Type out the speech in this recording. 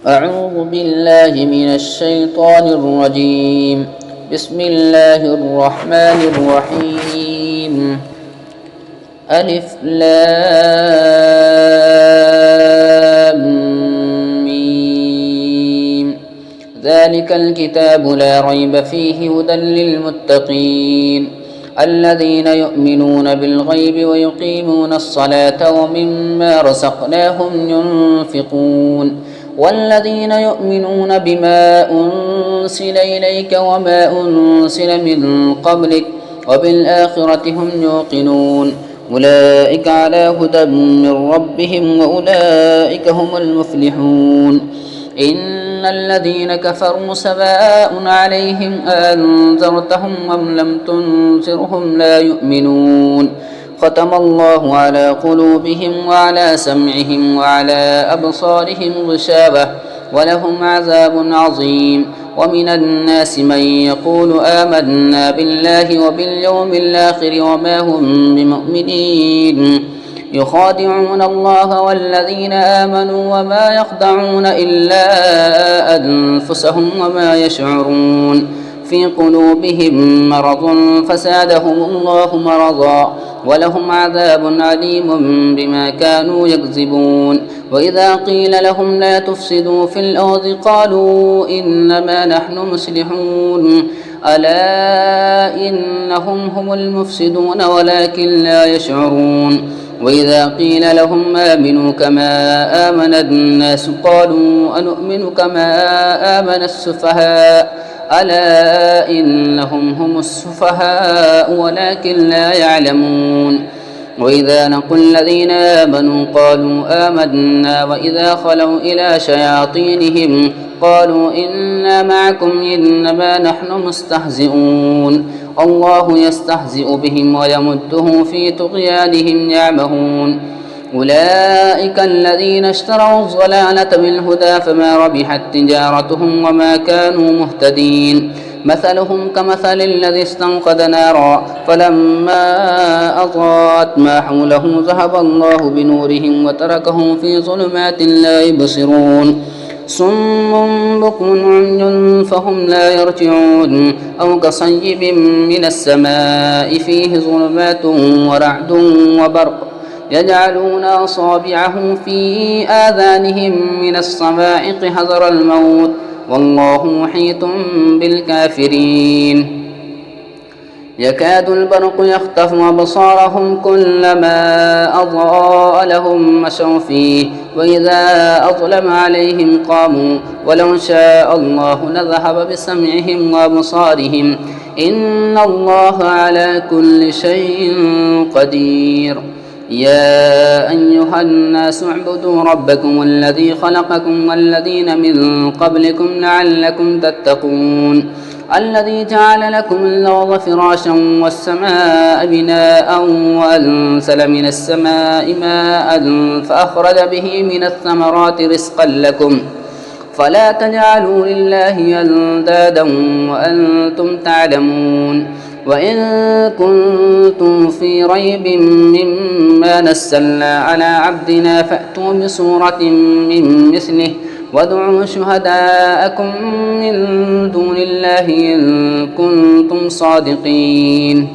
أعوذ بالله من الشيطان الرجيم. بسم الله الرحمن الرحيم. ألف لام ميم. ذلك الكتاب لا ريب فيه هدى للمتقين الذين يؤمنون بالغيب ويقيمون الصلاة ومما رزقناهم ينفقون والذين يؤمنون بما أنزل إليك وما أنزل من قبلك وبالآخرة هم يوقنون أولئك على هدى من ربهم وأولئك هم المفلحون. إن الذين كفروا سواء عليهم أنذرتهم أم لم تنذرهم لا يؤمنون ختم الله على قلوبهم وعلى سمعهم وعلى أبصارهم غشاوة ولهم عذاب عظيم. ومن الناس من يقول آمنا بالله وباليوم الآخر وما هم بمؤمنين يخادعون الله والذين آمنوا وما يخدعون إلا أنفسهم وما يشعرون في قلوبهم مرض فزادهم الله مرضا ولهم عذاب عليم بما كانوا يكذبون. وإذا قيل لهم لا تفسدوا في الأرض قالوا إنما نحن مصلحون ألا إنهم هم المفسدون ولكن لا يشعرون. وإذا قيل لهم آمنوا كما آمن الناس قالوا أنؤمن كما آمن السفهاء ألا إنهم هم السفهاء ولكن لا يعلمون. وإذا لقوا الذين آمنوا قالوا آمنا وإذا خلوا إلى شياطينهم قالوا إنا معكم إنما نحن مستهزئون الله يستهزئ بهم ويمدهم في طغيانهم يعمهون. أولئك الذين اشتروا الضلالة بالهدى فما ربحت تجارتهم وما كانوا مهتدين مثلهم كمثل الذي استنقذ نارا فلما أضاءت ما حوله ذهب الله بنورهم وتركهم في ظلمات لا يبصرون صم بكم عمي فهم لا يرجعون أو كصيب من السماء فيه ظلمات ورعد وبرق يجعلون أصابعهم في آذانهم من الصواعق حذر الموت والله محيط بالكافرين. يكاد البرق يخطف أبصارهم كلما أضاء لهم مشوا فيه وإذا أظلم عليهم قاموا ولو شاء الله لذهب بسمعهم وأبصارهم إن الله على كل شيء قدير. يا أيها الناس اعبدوا ربكم الذي خلقكم والذين من قبلكم لعلكم تتقون الذي جعل لكم الأرض فراشا والسماء بناء وأنزل من السماء ماء فأخرج به من الثمرات رزقا لكم فلا تجعلوا لله أندادا وأنتم تعلمون. وإن كنتم في ريب مما نزلنا على عبدنا فأتوا بسورة من مثله وادعوا شهداءكم من دون الله إن كنتم صادقين.